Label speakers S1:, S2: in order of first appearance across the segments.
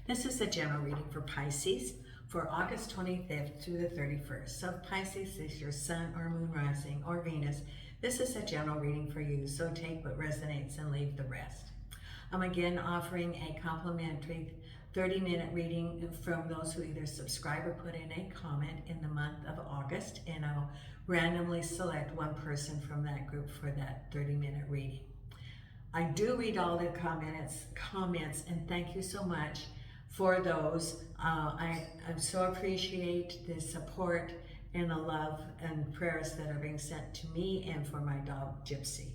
S1: This is a general reading for Pisces for August 25th through the 31st. So if Pisces is your sun or moon rising or Venus, this is a general reading for you. So take what resonates and leave the rest. I'm again offering a complimentary 30-minute reading from those who either subscribe or put in a comment in the month of August, and I'll randomly select one person from that group for that 30-minute reading. I do read all the comments, and thank you so much for those. I so appreciate the support and the love and prayers that are being sent to me and for my dog Gypsy.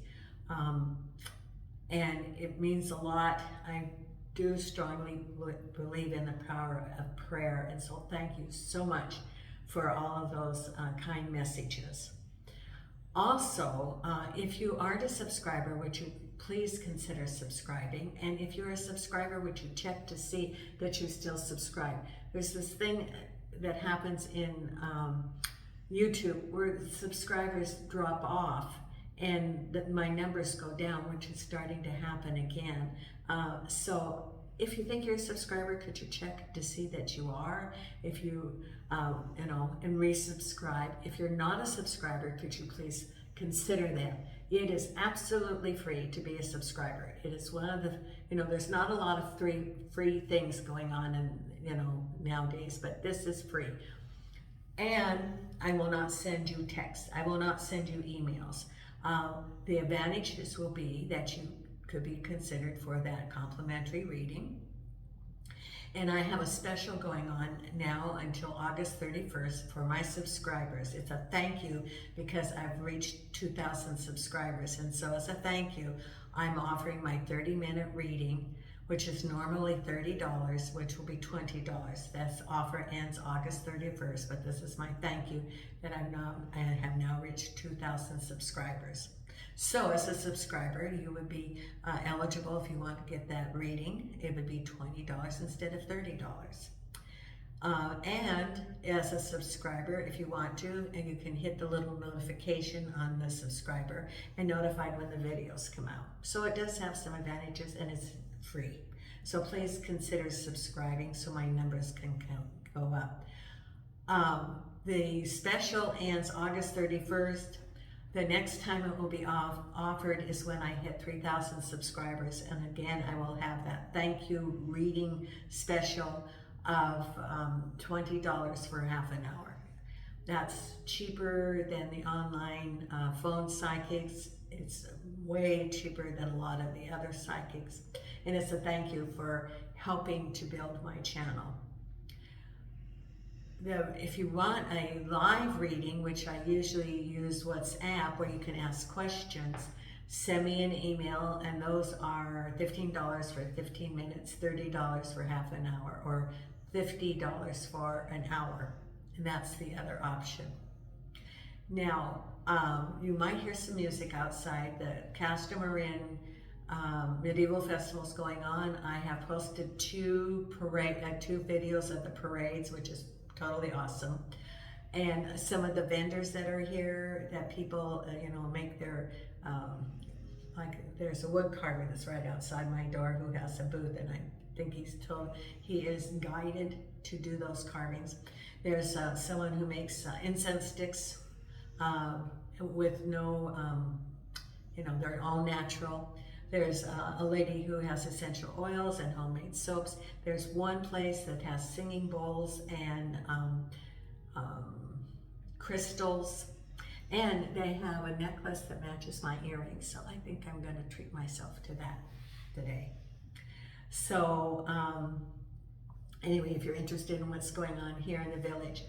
S1: And it means a lot. I do strongly believe in the power of prayer, and so thank you so much for all of those kind messages. Also, if you aren't a subscriber, would you please consider subscribing? And if you're a subscriber, would you check to see that you still subscribe? There's this thing that happens in YouTube where subscribers drop off and my numbers go down, which is starting to happen again. So if you think you're a subscriber, could you check to see that you are? If you, and resubscribe. If you're not a subscriber, could you please consider that? It is absolutely free to be a subscriber. It is one of the, there's not a lot of free things going on nowadays, but this is free. And I will not send you texts. I will not send you emails. The advantages will be that you could be considered for that complimentary reading. And I have a special going on now until August 31st for my subscribers. It's a thank you because I've reached 2,000 subscribers. And so as a thank you, I'm offering my 30-minute reading, which is normally $30, which will be $20. That offer ends August 31st, but this is my thank you that I have now reached 2,000 subscribers. So as a subscriber, you would be eligible if you want to get that reading. It would be $20 instead of $30. And as a subscriber, if you want to, and you can hit the little notification on the subscriber and notified when the videos come out. So it does have some advantages and it's free. So please consider subscribing so my numbers can go up. The special ends August 31st. The next time it will be offered is when I hit 3,000 subscribers. And again, I will have that thank you reading special of $20 for half an hour. That's cheaper than the online phone psychics. It's way cheaper than a lot of the other psychics. And it's a thank you for helping to build my channel. If you want a live reading, which I usually use WhatsApp, where you can ask questions, send me an email, and those are $15 for 15 minutes, $30 for half an hour, or $50 for an hour. And that's the other option. Now, you might hear some music outside. The Castor Marin Medieval Festival's going on. I have posted two videos of the parades, which is totally awesome. And some of the vendors that are here, that people, make their, like there's a wood carver that's right outside my door who has a booth, and I think he is guided to do those carvings. There's someone who makes incense sticks with no, they're all natural. There's a lady who has essential oils and homemade soaps. There's one place that has singing bowls and crystals. And they have a necklace that matches my earrings. So I think I'm going to treat myself to that today. So anyway, if you're interested in what's going on here in the village,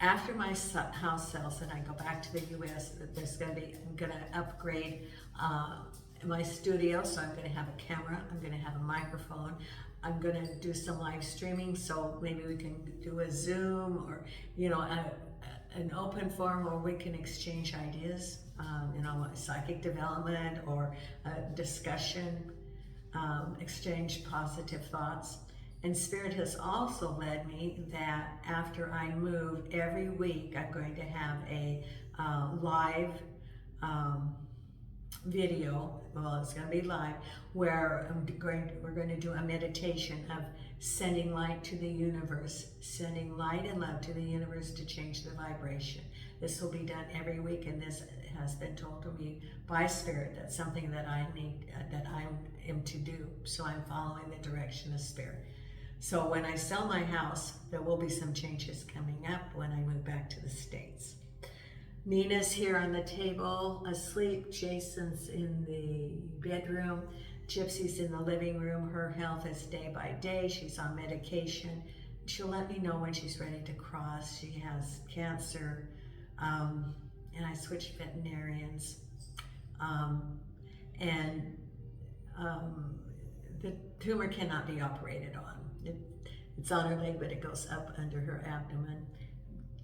S1: after my house sells and I go back to the US, I'm going to upgrade my studio, so I'm going to have a camera, I'm going to have a microphone, I'm going to do some live streaming, so maybe we can do a Zoom or an open forum where we can exchange ideas, psychic development or discussion, exchange positive thoughts. And Spirit has also led me that after I move, every week I'm going to have a live video, well, it's going to be live, where we're going to do a meditation of sending light to the universe, sending light and love to the universe to change the vibration. This will be done every week, and this has been told to me by Spirit. That's something that I need, that I am to do. So I'm following the direction of Spirit. So when I sell my house, there will be some changes coming up when I move back to the States. Nina's here on the table, asleep. Jason's in the bedroom. Gypsy's in the living room. Her health is day by day. She's on medication. She'll let me know when she's ready to cross. She has cancer, and I switched veterinarians. The tumor cannot be operated on. It's on her leg, but it goes up under her abdomen.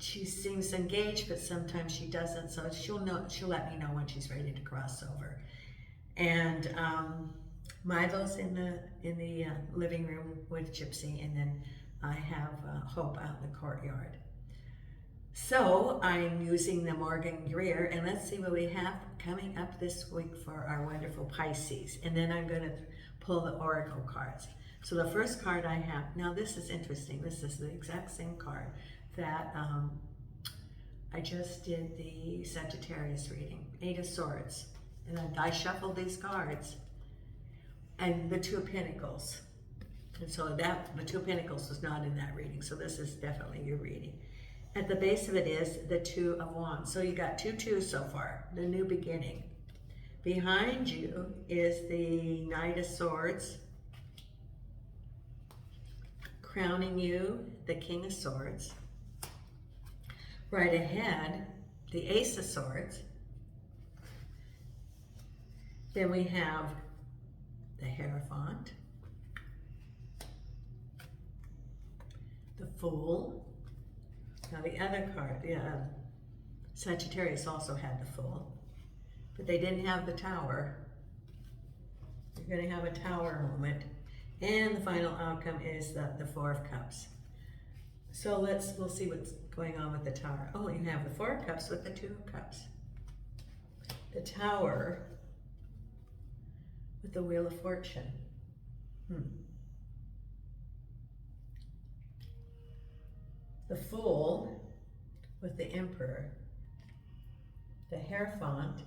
S1: She seems engaged, but sometimes she doesn't. So she'll let me know when she's ready to cross over. And Milo's in the living room with Gypsy, and then I have Hope out in the courtyard. So I'm using the Morgan Greer, and let's see what we have coming up this week for our wonderful Pisces. And then I'm going to pull the Oracle cards. So the first card I have, now this is interesting. This is the exact same card that I just did the Sagittarius reading, 8 of Swords. And I shuffled these cards, and the 2 of Pentacles. And so the 2 of Pentacles was not in that reading, so this is definitely your reading. At the base of it is the 2 of Wands. So you got 2 2s so far, the new beginning. Behind you is the Knight of Swords. Crowning you, the King of Swords. Right ahead, the Ace of Swords. Then we have the Hierophant, the Fool. Now the other card, Sagittarius also had the Fool, but they didn't have the Tower. You're going to have a Tower moment. And the final outcome is the 4 of Cups. So we'll see what's going on with the Tower. Oh, you have the 4 of Cups with the 2 of Cups. The Tower with the Wheel of Fortune. The Fool with the Emperor. The Hierophant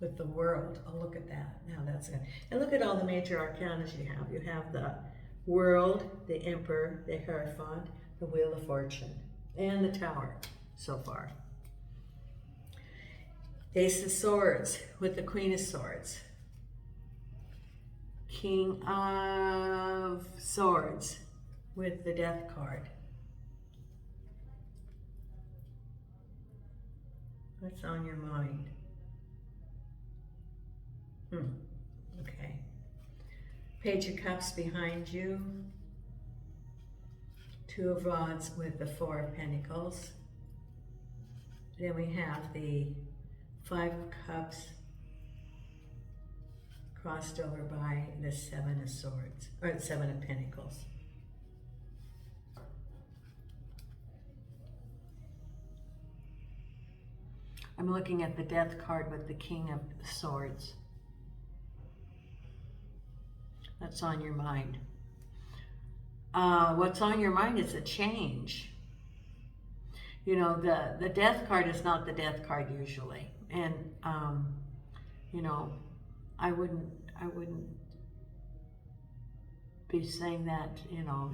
S1: with the World. Oh, look at that. Now that's good. And look at all the major arcana you have. You have the World, the Emperor, the Hierophant, the Wheel of Fortune, and the Tower so far. Ace of Swords with the Queen of Swords. King of Swords with the Death card. What's on your mind? Okay. Page of Cups behind you. 2 of Rods with the 4 of Pentacles. Then we have the 5 of Cups crossed over by the 7 of Swords, or the 7 of Pentacles. I'm looking at the Death card with the King of Swords. That's on your mind. What's on your mind is a change. You know, the Death card is not the Death card usually. And, you know, I wouldn't be saying that, you know,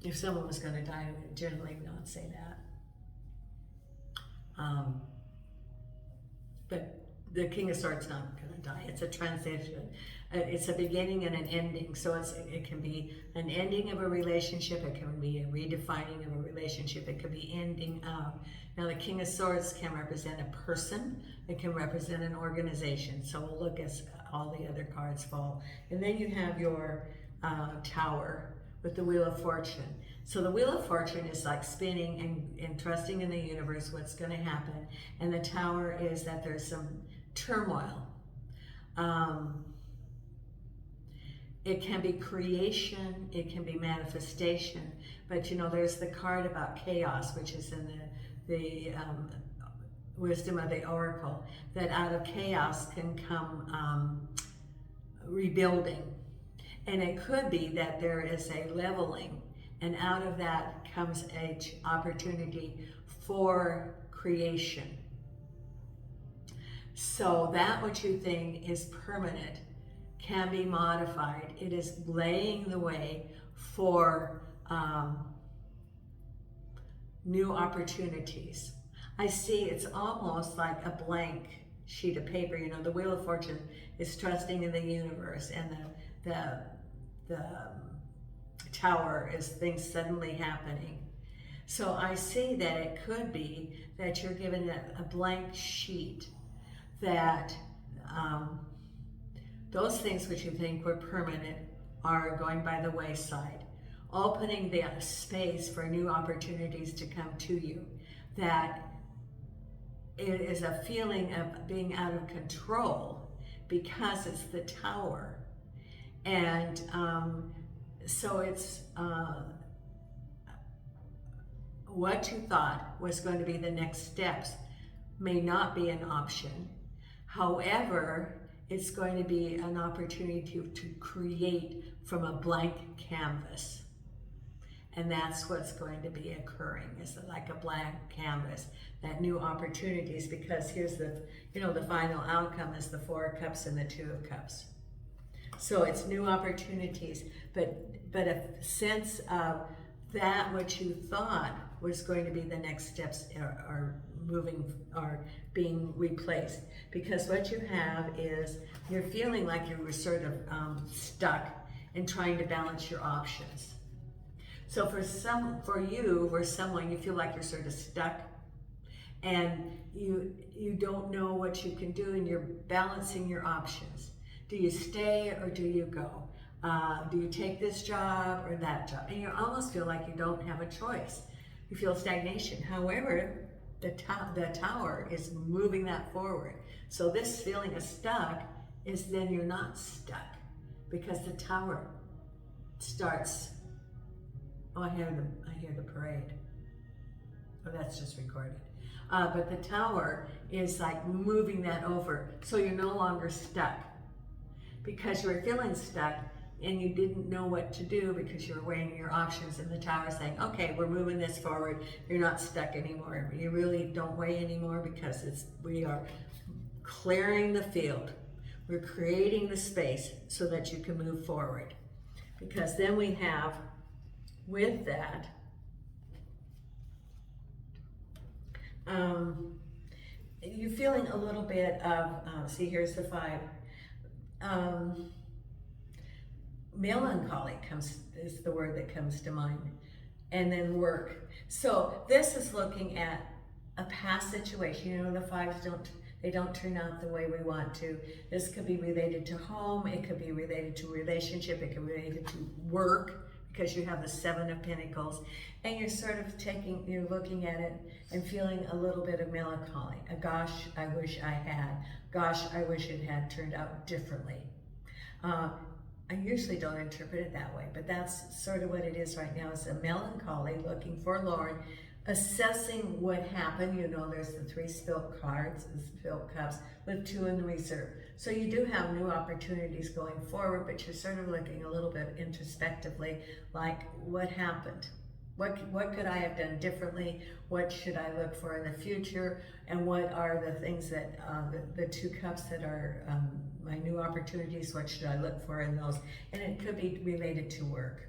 S1: if someone was going to die, I would generally not say that. But the King of Swords is not going to die. It's a transition. It's a beginning and an ending. So it can be an ending of a relationship. It can be a redefining of a relationship. It could be ending of. Now the King of Swords can represent a person. It can represent an organization. So we'll look as all the other cards fall. And then you have your Tower with the Wheel of Fortune. So the Wheel of Fortune is like spinning and trusting in the universe what's going to happen. And the Tower is that there's some turmoil. It can be creation, it can be manifestation, but you know, there's the card about chaos, which is in the wisdom of the oracle, that out of chaos can come rebuilding. And it could be that there is a leveling, and out of that comes an opportunity for creation. So that which you think is permanent can be modified. It is laying the way for new opportunities. I see it's almost like a blank sheet of paper. You know, the Wheel of Fortune is trusting in the universe, and the Tower is things suddenly happening. So I see that it could be that you're given a blank sheet, that those things which you think were permanent are going by the wayside, opening the space for new opportunities to come to you. That it is a feeling of being out of control because it's the Tower. And so it's what you thought was going to be the next steps may not be an option. However, it's going to be an opportunity to create from a blank canvas. And that's what's going to be occurring, is like a blank canvas, that new opportunities, because here's the, you know, the final outcome is the Four of Cups and the Two of Cups. So it's new opportunities, but a sense of that which you thought was going to be the next steps are moving, are being replaced. Because what you have is, you're feeling like you were sort of stuck in trying to balance your options. So for you or someone, you feel like you're sort of stuck, and you don't know what you can do, and you're balancing your options. Do you stay or do you go? Do you take this job or that job? And you almost feel like you don't have a choice. You feel stagnation. However, the Tower is moving that forward. So this feeling of stuck is then you're not stuck, because the Tower starts. Oh, I hear the parade. Oh, that's just recorded. But the Tower is like moving that over, so you're no longer stuck. Because you were feeling stuck and you didn't know what to do because you were weighing your options, and the Tower saying, okay, we're moving this forward. You're not stuck anymore. You really don't weigh anymore, because we are clearing the field. We're creating the space so that you can move forward. Because then we have, with that, you're feeling a little bit of, see, here's the 5. Melancholy is the word that comes to mind, and then work. So this is looking at a past situation. You know, the 5s don't turn out the way we want to. This could be related to home, it could be related to relationship, it could be related to work, because you have the 7 of Pentacles, and you're sort of you're looking at it and feeling a little bit of melancholy. Gosh, I wish I had. Gosh, I wish it had turned out differently. I usually don't interpret it that way, but that's sort of what it is right now. It's a melancholy, looking forlorn, assessing what happened. You know, there's the 3 spilt cards, the spilt cups, with 2 in the reserve. So you do have new opportunities going forward, but you're sort of looking a little bit introspectively, like, what happened? What could I have done differently? What should I look for in the future? And what are the things that, the 2 cups that are my new opportunities, what should I look for in those? And it could be related to work.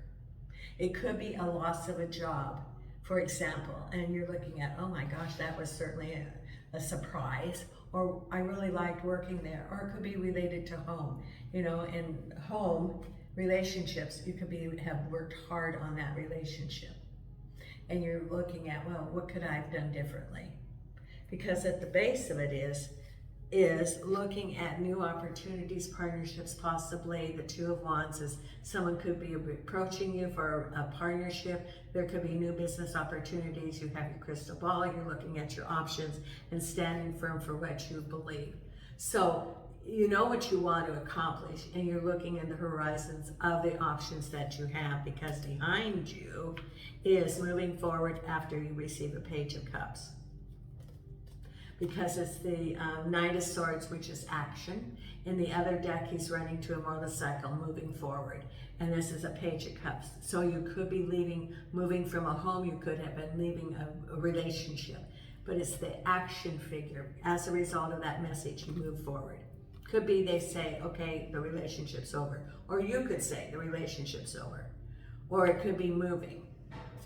S1: It could be a loss of a job, for example, and you're looking at, oh my gosh, that was certainly a surprise, or I really liked working there. Or it could be related to home. You know, in home relationships, you could have worked hard on that relationship. And you're looking at, well, what could I have done differently? Because at the base of it is looking at new opportunities, partnerships, possibly. The 2 of Wands is someone could be approaching you for a partnership. There could be new business opportunities. You have your crystal ball, you're looking at your options and standing firm for what you believe. So you know what you want to accomplish, and you're looking in the horizons of the options that you have, because behind you is moving forward after you receive a Page of Cups. because it's the Knight of Swords, which is action. In the other deck, he's running to a motorcycle, moving forward. And this is a Page of Cups. So you could be moving from a home, you could have been leaving a relationship. But it's the action figure. As a result of that message, you move forward. Could be they say, okay, the relationship's over. Or you could say the relationship's over. Or it could be moving.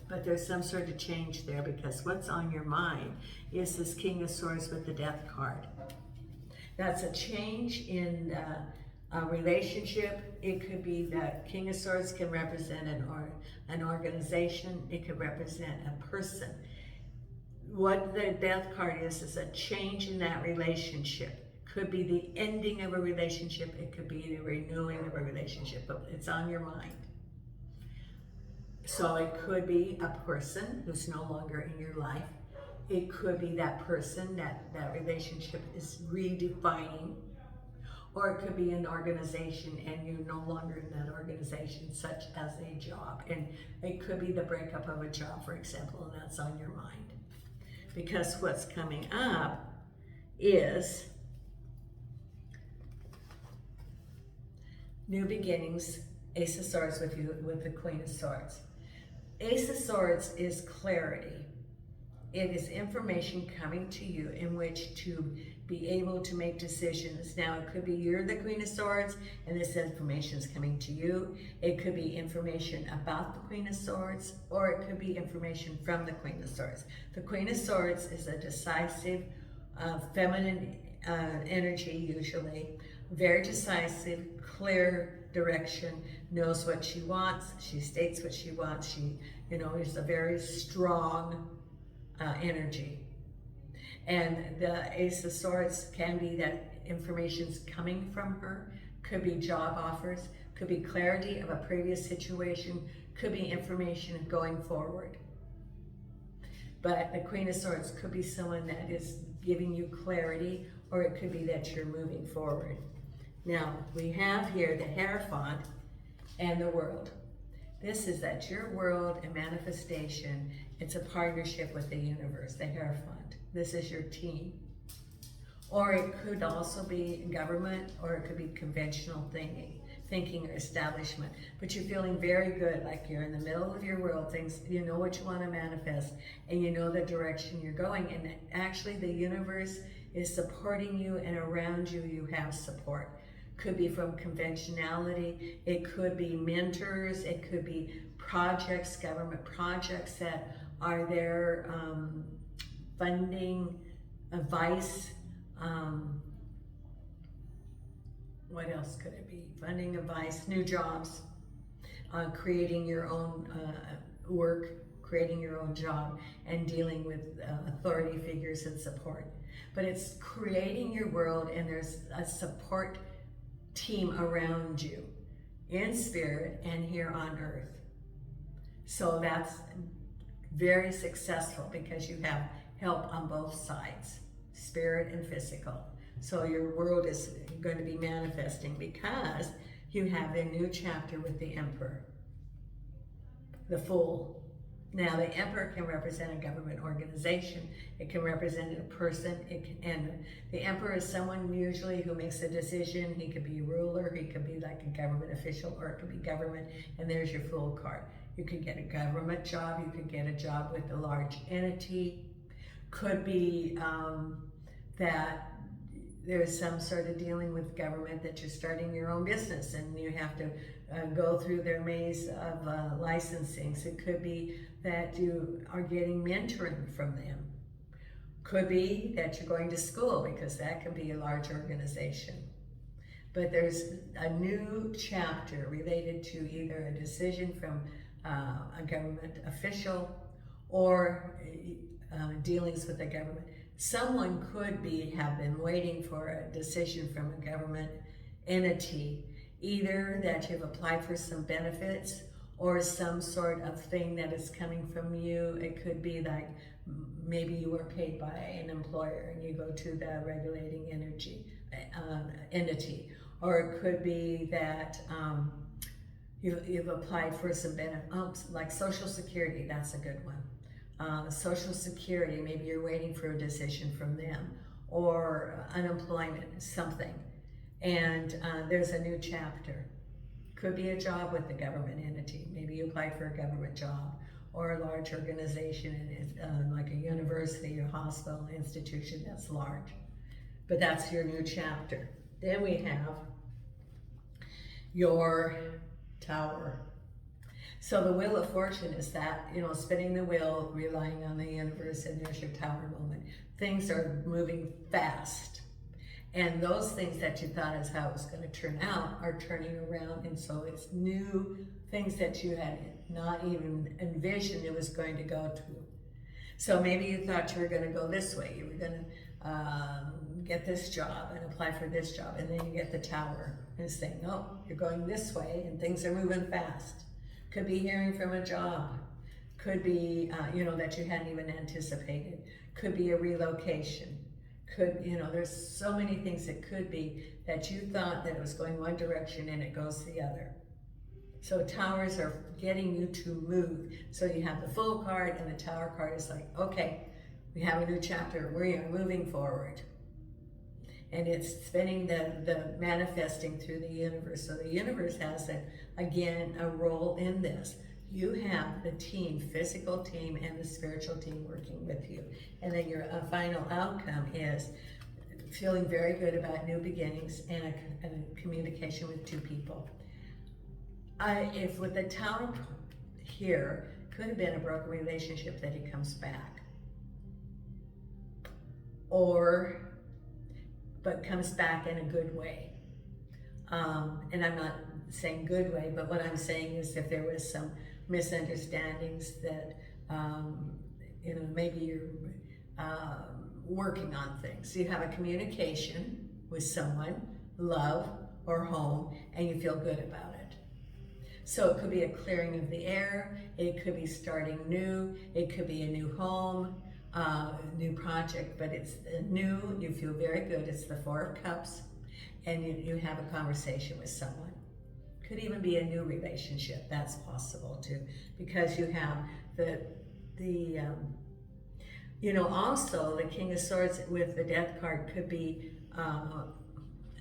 S1: But there's some sort of change there, because what's on your mind is this King of Swords with the Death card. That's a change in a relationship. It could be that King of Swords can represent an organization. It could represent a person. What the Death card is a change in that relationship. Could be the ending of a relationship. It could be the renewing of a relationship, but it's on your mind. So it could be a person who's no longer in your life. It could be that person that relationship is redefining. Or it could be an organization and you're no longer in that organization, such as a job. And it could be the breakup of a job, for example, and that's on your mind. Because what's coming up is new beginnings, Ace of Swords with the Queen of Swords. Ace of Swords is clarity. It is information coming to you in which to be able to make decisions. Now, it could be you're the Queen of Swords and this information is coming to you. It could be information about the Queen of Swords, or it could be information from the Queen of Swords. The Queen of Swords is a decisive, feminine energy, usually. Very decisive, clear direction, knows what she wants. She states what she wants. She, is a very strong energy. And the Ace of Swords can be that information's coming from her, could be job offers, could be clarity of a previous situation, could be information going forward. But the Queen of Swords could be someone that is giving you clarity, or it could be that you're moving forward. Now, we have here the Hierophant and the World. This is that your world and manifestation, it's a partnership with the universe, the Hierophant. This is your team. Or it could also be government, or it could be conventional thinking or establishment. But you're feeling very good, like you're in the middle of your world, things, you know what you want to manifest, and you know the direction you're going. And actually the universe is supporting you, and around you, you have support. Could be from conventionality, it could be mentors, it could be projects, government projects that are there, funding, advice, what else could it be? Funding, advice, new jobs, creating your own work, creating your own job, and dealing with authority figures and support. But it's creating your world, and there's a support team around you in spirit and here on earth. So that's very successful because you have help on both sides, spirit and physical. So your world is going to be manifesting because you have a new chapter with the Emperor, the Fool. Now, the Emperor can represent a government organization. It can represent a person. And the Emperor is someone usually who makes a decision. He could be a ruler. He could be like a government official, or it could be government. And there's your Fool card. You could get a government job. You could get a job with a large entity. Could be that there's some sort of dealing with government, that you're starting your own business and you have to go through their maze of licensings. It could be that you are getting mentoring from them. Could be that you're going to school, because that can be a large organization. But there's a new chapter related to either a decision from a government official or dealings with the government. Someone could have been waiting for a decision from a government entity, either that you've applied for some benefits or some sort of thing that is coming from you. It could be like maybe you were paid by an employer and you go to the regulating entity, or it could be that you've applied for some benefits, like Social Security. That's a good one. Social Security, maybe you're waiting for a decision from them, or unemployment, something. And there's a new chapter. Could be a job with the government entity. Maybe you applied for a government job, or a large organization, like a university or hospital institution that's large. But that's your new chapter. Then we have your Tower. So the Wheel of Fortune is that, spinning the wheel, relying on the universe, and there's your Tower moment. Things are moving fast. And those things that you thought is how it was going to turn out are turning around. And so it's new things that you had not even envisioned it was going to go to. So maybe you thought you were going to go this way. You were going to get this job and apply for this job. And then you get the Tower and it's saying, no, you're going this way and things are moving fast. Could be hearing from a job. Could be, that you hadn't even anticipated. Could be a relocation. Could, there's so many things it could be that you thought that it was going one direction and it goes the other. So towers are getting you to move. So you have the Fool card and the Tower card is like, okay, we have a new chapter. We are moving forward. And it's spinning the manifesting through the universe. So the universe has, again, a role in this. You have the team, physical team and the spiritual team working with you. And then your final outcome is feeling very good about new beginnings and a communication with two people. If with the Tower here, could have been a broken relationship that he comes back. But comes back in a good way. And I'm not saying good way, but what I'm saying is if there was some misunderstandings that, maybe you're working on things. You have a communication with someone, love or home, and you feel good about it. So it could be a clearing of the air, it could be starting new, it could be a new home, new project, but it's new, you feel very good. It's the Four of Cups, and you have a conversation with someone. Could even be a new relationship, that's possible too, because you have also the King of Swords with the Death card could be,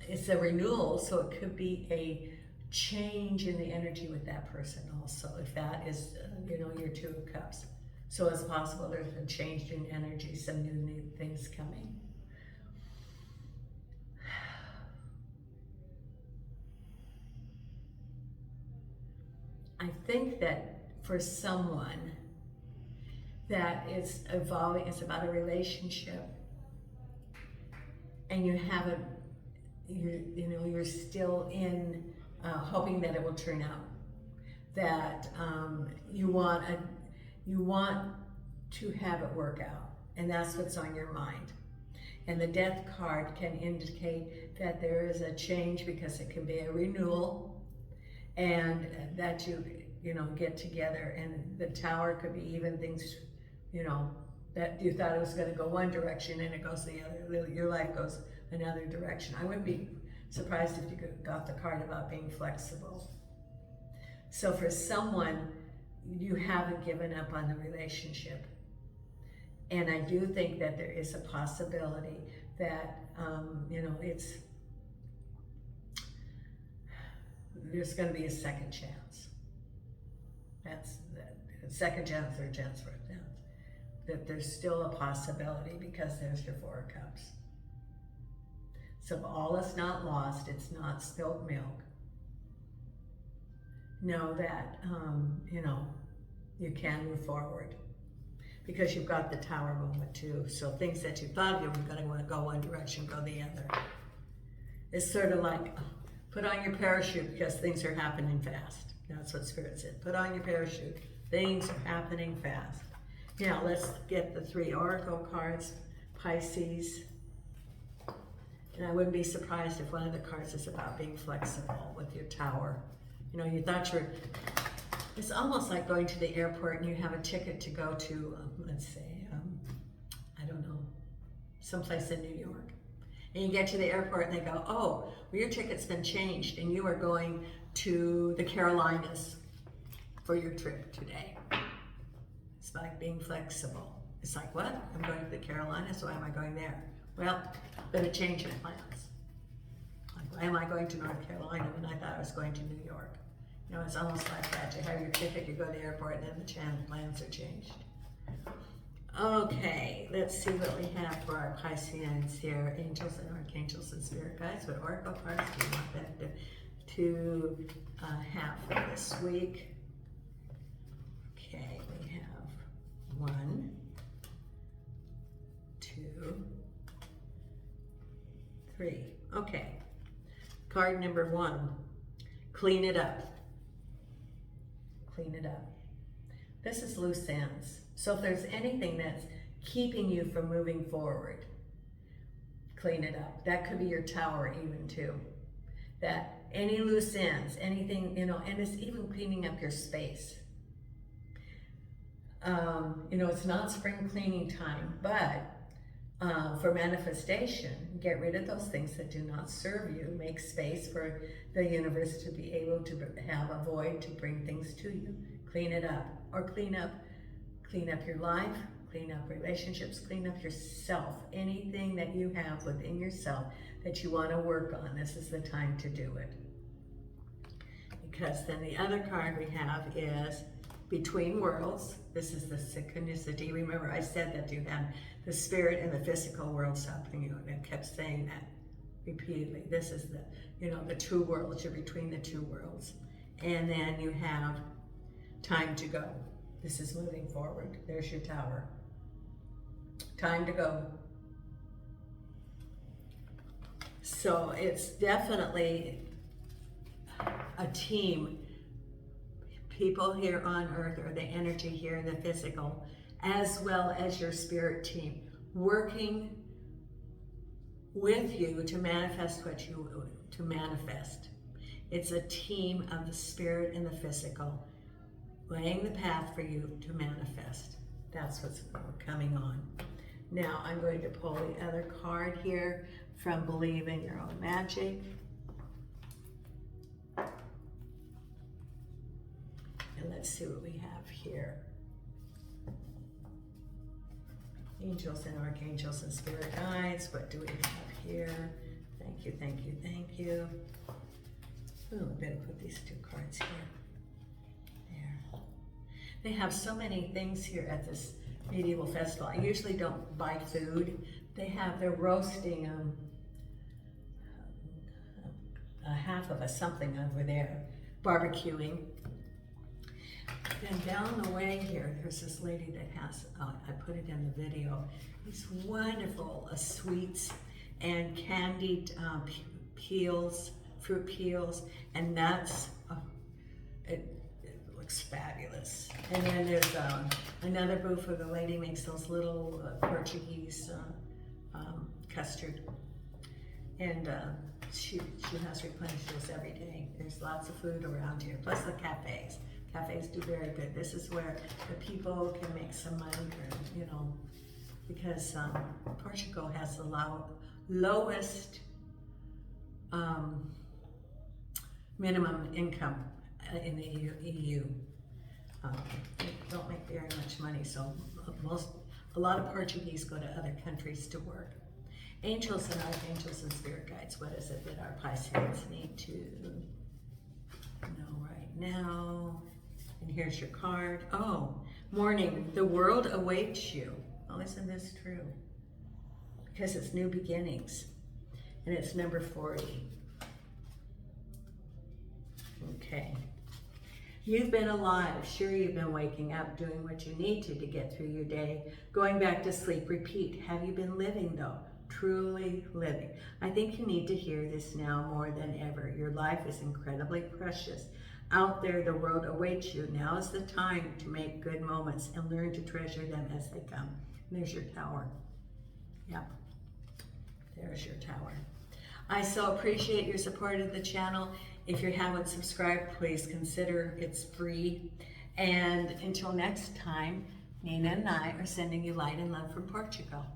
S1: it's a renewal, so it could be a change in the energy with that person also, if that is, your Two of Cups. So it's possible there's a change in energy, some new things coming. I think that for someone that it's evolving, it's about a relationship, and you haven't, you're still in hoping that it will turn out. That you want to have it work out, and that's what's on your mind. And the Death card can indicate that there is a change because it can be a renewal, and that you get together. And the Tower could be even things, that you thought it was going to go one direction and it goes the other. Your life goes another direction. I wouldn't be surprised if you got the card about being flexible. So for someone, you haven't given up on the relationship. And I do think that there is a possibility that, there's going to be a second chance. That's the second chance, third chance, fourth chance. That there's still a possibility because there's your Four of Cups. So if all is not lost, it's not spilled milk. Know that, you can move forward because you've got the Tower moment too. So things that you thought you were going to want to go one direction, go the other. It's sort of like, put on your parachute because things are happening fast. That's what Spirit said. Put on your parachute. Things are happening fast. Now let's get the 3 Oracle cards. Pisces. And I wouldn't be surprised if one of the cards is about being flexible with your Tower. You thought it's almost like going to the airport and you have a ticket to go to, let's say, I don't know, someplace in New York. And you get to the airport and they go, oh, well, your ticket's been changed and you are going to the Carolinas for your trip today. It's like being flexible. It's like, what? I'm going to the Carolinas, why am I going there? Well, better change your plans. Like, why am I going to North Carolina when I thought I was going to New York? You know, it's almost like that. You have your ticket, you go to the airport, and then the plans are changed. Okay, let's see what we have for our Pisceans here. Angels and archangels and spirit guides. What oracle cards do you want them to have for this week? Okay, we have 1, 2, 3. Okay, card number 1. Clean it up. Clean it up. This is loose ends. So if there's anything that's keeping you from moving forward, clean it up. That could be your tower even too. That any loose ends, anything, you know, and it's even cleaning up your space. You know, it's not spring cleaning time, but for manifestation, get rid of those things that do not serve you. Make space for the universe to be able to have a void to bring things to you. Clean it up, or clean up your life, clean up relationships, clean up yourself. Anything that you have within yourself that you want to work on, this is the time to do it. Because then the other card we have is Between Worlds. This is the synchronicity. Remember, I said that you had the spirit and the physical worlds helping you, and I kept saying that repeatedly. This is the, you know, the two worlds. You're between the two worlds. And then you have time to go. This is moving forward. There's your tower. Time to go. So it's definitely a team. People here on earth, or the energy here in the physical, as well as your spirit team, working with you to manifest what you to manifest. It's a team of the spirit and the physical, laying the path for you to manifest. That's what's coming on. Now I'm going to pull the other card here from Believe in Your Own Magic. And let's see what we have here. Angels and archangels and spirit guides. What do we have here? Thank you, thank you, thank you. Oh, I better put these two cards here. There. They have so many things here at this medieval festival. I usually don't buy food. They're roasting a half of a something over there, barbecuing. Then down the way here, there's this lady that has, I put it in the video, these wonderful sweets and candied peels, fruit peels, and nuts. It looks fabulous. And then there's another booth where the lady makes those little Portuguese custard. And she has replenished those every day. There's lots of food around here, plus the cafes. Cafes do very good. This is where the people can make some money, or, you know, because Portugal has the lowest minimum income in the EU. They don't make very much money, so a lot of Portuguese go to other countries to work. Angels and archangels and spirit guides. What is it that our Pisces need to know right now? And here's your card. Oh, morning. The world awaits you. Oh, isn't this true? Because it's new beginnings. And it's number 40. Okay. You've been alive. Sure, you've been waking up, doing what you need to get through your day. Going back to sleep. Repeat. Have you been living, though? Truly living. I think you need to hear this now more than ever. Your life is incredibly precious. Out there, the world awaits you. Now is the time to make good moments and learn to treasure them as they come. And there's your tower. Yep. There's your tower. I so appreciate your support of the channel. If you haven't subscribed, please consider. It's free. And until next time, Nina and I are sending you light and love from Portugal.